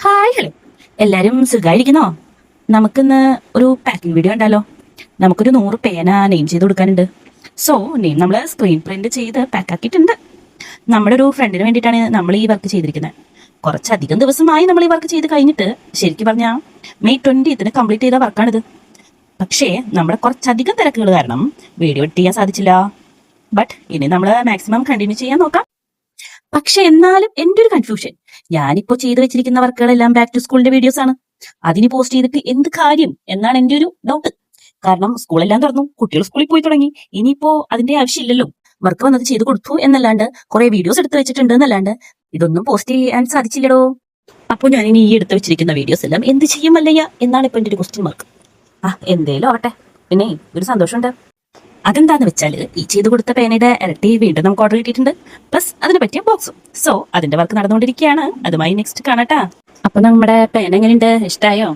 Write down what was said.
Hi hello, എല്ലാവരും സുഖമായിരിക്കുന്നോ? നമുക്കിന്ന് ഒരു പാക്കിംഗ് വീഡിയോ ഉണ്ടല്ലോ. നമുക്കൊരു 100 പേന നെയിം ചെയ്ത് കൊടുക്കാനുണ്ട്. സോ നെയിം നമ്മൾ സ്ക്രീൻ പ്രിന്റ് ചെയ്ത് പാക്ക് ആക്കിയിട്ടുണ്ട്. നമ്മുടെ ഒരു ഫ്രണ്ടിന് വേണ്ടിയിട്ടാണ് നമ്മൾ ഈ വർക്ക് ചെയ്തിരിക്കുന്നത്. കുറച്ചധികം ദിവസമായി നമ്മൾ ഈ വർക്ക് ചെയ്ത് കഴിഞ്ഞിട്ട്. ശരിക്കും പറഞ്ഞാൽ മെയ് 20 കംപ്ലീറ്റ് ചെയ്ത വർക്കാണിത്. പക്ഷേ നമ്മുടെ കുറച്ചധികം തിരക്കുകൾ കാരണം വീഡിയോ എഡിറ്റ് ചെയ്യാൻ സാധിച്ചില്ല. ബട്ട് ഇനി നമ്മൾ മാക്സിമം കണ്ടിന്യൂ ചെയ്യാൻ നോക്കാം. പക്ഷെ എന്നാലും എൻ്റെ ഒരു കൺഫ്യൂഷൻ, ഞാനിപ്പോ ചെയ്തു വെച്ചിരിക്കുന്ന വർക്കുകളെല്ലാം ബാക്ക് ടു സ്കൂളിന്റെ വീഡിയോസ് ആണ്. അതിന് പോസ്റ്റ് ചെയ്തിട്ട് എന്ത് കാര്യം എന്നാണ് എൻ്റെ ഒരു ഡൗട്ട്. കാരണം സ്കൂളെല്ലാം തുറന്നു, കുട്ടികൾ സ്കൂളിൽ പോയി തുടങ്ങി. ഇനിയിപ്പോ അതിന്റെ ആവശ്യമില്ലല്ലോ. വർക്ക് വന്നത് ചെയ്തു കൊടുത്തു എന്നല്ലാണ്ട് കുറെ വീഡിയോസ് എടുത്ത് വെച്ചിട്ടുണ്ട് എന്നല്ലാണ്ട് ഇതൊന്നും പോസ്റ്റ് ചെയ്യാൻ സാധിച്ചില്ലടോ. അപ്പൊ ഞാൻ ഇനി ഈ എടുത്ത് വെച്ചിരിക്കുന്ന വീഡിയോസ് എല്ലാം എന്ത് ചെയ്യും അല്ലയ്യ എന്നാണ് ഇപ്പൊ എൻ്റെ ഒരു ക്വസ്റ്റ്യൻ മാർക്ക്. എന്തേലും ആവട്ടെ, പിന്നെ ഒരു സന്തോഷമുണ്ട്. അതെന്താന്ന് വെച്ചാൽ ഈ ചെയ്ത് കൊടുത്ത പേനയുടെ ഇരട്ടി വീണ്ടും നമുക്ക് ഓർഡർ കിട്ടിയിട്ടുണ്ട്. പ്ലസ് അതിന് പറ്റിയ ബോക്സും. സോ അതിന്റെ വർക്ക് നടന്നുകൊണ്ടിരിക്കുകയാണ്. അതുമായി നെക്സ്റ്റ് കാണാട്ടാ. അപ്പൊ നമ്മുടെ പേന എങ്ങനെയുണ്ട്, ഇഷ്ടായോ?